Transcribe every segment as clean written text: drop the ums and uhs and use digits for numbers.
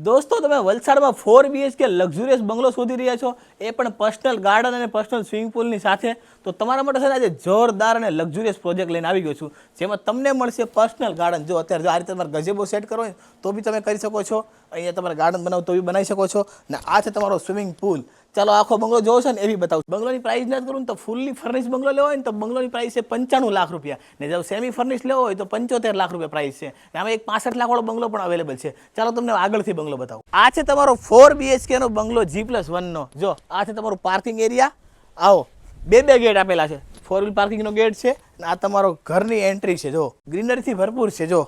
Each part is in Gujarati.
દોસ્તો તમે વલસાડમાં 4 BHK લક્ઝુરિયસ બંગલો શોધી રહ્યા છો, એ પણ પર્સનલ ગાર્ડન અને પર્સનલ સ્વિમિંગ પૂલની સાથે. તો તમારા માટે છે ને આજે જોરદાર અને લક્ઝુરિયસ પ્રોજેક્ટ લઈને આવી ગયો છું, જેમાં તમને મળશે પર્સનલ ગાર્ડન. જો અત્યારે જો આ રીતે તમારે ગજેબો સેટ કરવો હોય તો બી તમે કરી શકો છો, અહીંયા તમારે ગાર્ડન બનાવો તો બી બનાવી શકો છો, ને આ છે તમારો સ્વિમિંગ પૂલ. ચાલો આખો બંગલો જોવો છે ને એ બી બતાવું. બંગલોની પ્રાઇસ નથી કરું ને તો ફૂલ્લી ફર્નિશ બંગલો લેવો હોય ને તો બંગલોની પ્રાઇસ છે 95 લાખ રૂપિયા, ને જો સેમી ફર્નિશ લેવો હોય તો 75 લાખ રૂપિયા પ્રાઇસ છે. ને આમાં એક 65 લાખ વાળો બંગલો પણ અવેલેબલ છે. ચાલો તમને આગળથી બંગલો બતાવું. આ છે તમારો 4 BHK નો બંગલો G+1 નો. જો આ છે તમારું પાર્કિંગ એરિયા. આવો બે ગેટ આપેલા છે, 4 વ્હીલ પાર્કિંગનો ગેટ છે. આ તમારો ઘરની એન્ટ્રી છે. જો ગ્રીનરીથી ભરપૂર છે, જો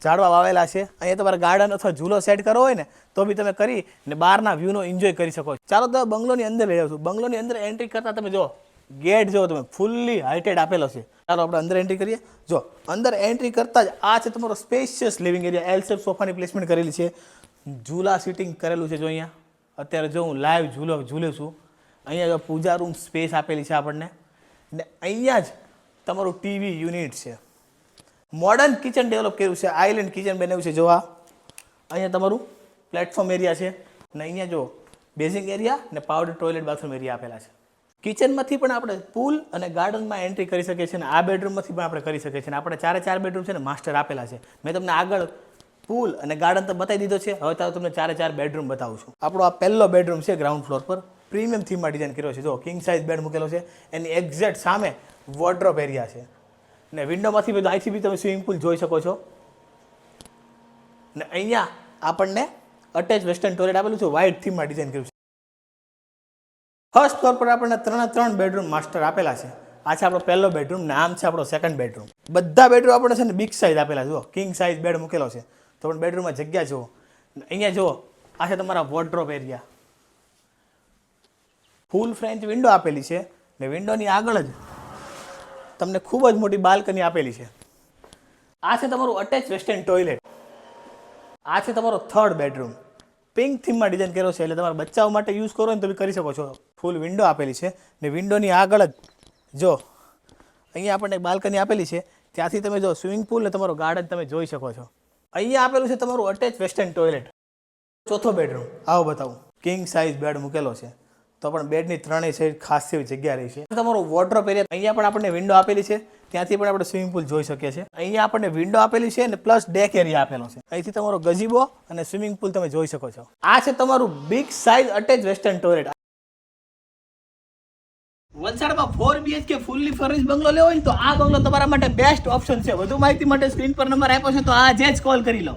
ઝાડવા વાવેલા છે. અહીંયા તમારે ગાર્ડન અથવા ઝૂલો સેટ કરવો હોય ને તો બી તમે કરી ને બહારના વ્યૂનો એન્જોય કરી શકો છો. ચાલો તમે બંગલોની અંદર લઈ જાવ છું. બંગલોની અંદર એન્ટ્રી કરતા તમે જો ગેટ જો તમે ફૂલ્લી હાઇટેડ આપેલો છે. ચાલો આપણે અંદર એન્ટ્રી કરીએ. જો અંદર એન્ટ્રી કરતા જ આ છે તમારો spacious living area. L shape સોફાની પ્લેસમેન્ટ કરેલી છે, ઝૂલા સિટિંગ કરેલું છે. જો અહીંયા અત્યારે જો હું લાઈવ ઝૂલું છું. અહીંયા જો પૂજા રૂમ સ્પેસ આપેલી છે આપણને, ને અહીંયા જ તમારું ટીવી યુનિટ છે. મોડર્ન કિચન ડેવલપ કર્યું છે, આઇલેન્ડ કિચન બનાવ્યું છે. જો આ અહીંયા તમારું પ્લેટફોર્મ એરિયા છે, ને અહીંયા જો બેઝિંગ એરિયા ને પાવડર ટોયલેટ બાથરૂમ એરિયા આપેલા છે. કિચનમાંથી પણ આપણે પૂલ અને ગાર્ડનમાં એન્ટ્રી કરી શકીએ છીએ, અને આ બેડરૂમમાંથી પણ આપણે કરી શકીએ છીએ. આપણે 4 બેડરૂમ છે ને માસ્ટર આપેલા છે. મેં તમને આગળ પૂલ અને ગાર્ડન તો બતાવી દીધો છે, હવે તો તમને 4 બેડરૂમ બતાવું છું. આપણો આ પહેલો બેડરૂમ છે ગ્રાઉન્ડ ફ્લોર પર, પ્રીમિયમ થીમમાં ડિઝાઇન કર્યો છે. જો કિંગ સાઇઝ બેડ મૂકેલો છે, એની એક્ઝેક્ટ સામે વોર્ડરોબ એરિયા છે, ને વિન્ડોમાંથી બી અહીંથી બી તમે સ્વિમિંગ પૂલ જોઈ શકો છો. ને અહીંયા આપણને અટેચ વેસ્ટર્ન ટોયલેટ આપેલું છે, વ્હાઇટ થીમમાં ડિઝાઇન કર્યું છે. ફર્સ્ટ ફ્લોર પર આપણને 3 બેડરૂમ માસ્ટર આપેલા છે. આ છે આપણો પહેલો બેડરૂમ, ને આમ છે આપણો સેકન્ડ બેડરૂમ. બધા બેડરૂમ આપણને છે ને બિગ સાઇઝ આપેલા છે. જો કિંગ સાઇઝ બેડ મૂકેલો છે, તો પણ બેડરૂમમાં જગ્યા જુઓ. અહીંયા જુઓ, આ છે તમારા વોર્ડરોબ એરિયા. ફૂલ ફ્રેન્ચ વિન્ડો આપેલી છે, ને વિન્ડોની આગળ જ તમને ખૂબ જ મોટી બાલ્કની આપેલી છે. આ છે તમારું અટેચ વેસ્ટર્ન ટોયલેટ. આ છે તમારો થર્ડ બેડરૂમ, પિંક થીમમાં ડિઝાઇન કર્યો છે, એટલે તમારા બચ્ચાઓ માટે યુઝ કરો ને તો બી કરી શકો છો. ફૂલ વિન્ડો આપેલી છે, ને વિન્ડોની આગળ જ જો અહીંયા આપણને બાલ્કની આપેલી છે, ત્યાંથી તમે જો સ્વિમિંગ પૂલ ને તમારો ગાર્ડન તમે જોઈ શકો છો. અહીંયા આપેલું છે તમારું અટેચ વેસ્ટર્ન ટોયલેટ. ચોથો બેડરૂમ આવો બતાવું. કિંગ સાઇઝ બેડ મૂકેલો છે, તો પણ બેડની 3 સાઈડ ખાસ એવી જગ્યા રહી છે. તમારો વોર્ડરોબ એરિયા, અહીંયા પણ આપણને વિન્ડો આપેલી છે, ત્યાંથી પણ આપણે સ્વિમિંગ પૂલ જોઈ શકીએ છીએ. અહીંયા આપણને વિન્ડો આપેલી છે, અને પ્લસ ડેક એરિયા આપેલો છે. અહીંથી તમારો ગઝીબો અને સ્વિમિંગ પૂલ તમે જોઈ શકો છો. આ છે તમારું big size attach western toilet. વલસાડમાં 4 BHK ફૂલ્લી ફર્નિશ બંગલો લેવો હોય તો આ બંગલો તમારા માટે બેસ્ટ ઓપ્શન છે. વધુ માહિતી માટે સ્ક્રીન પર નંબર આપ્યો છે, તો આજે જ કોલ કરી લો.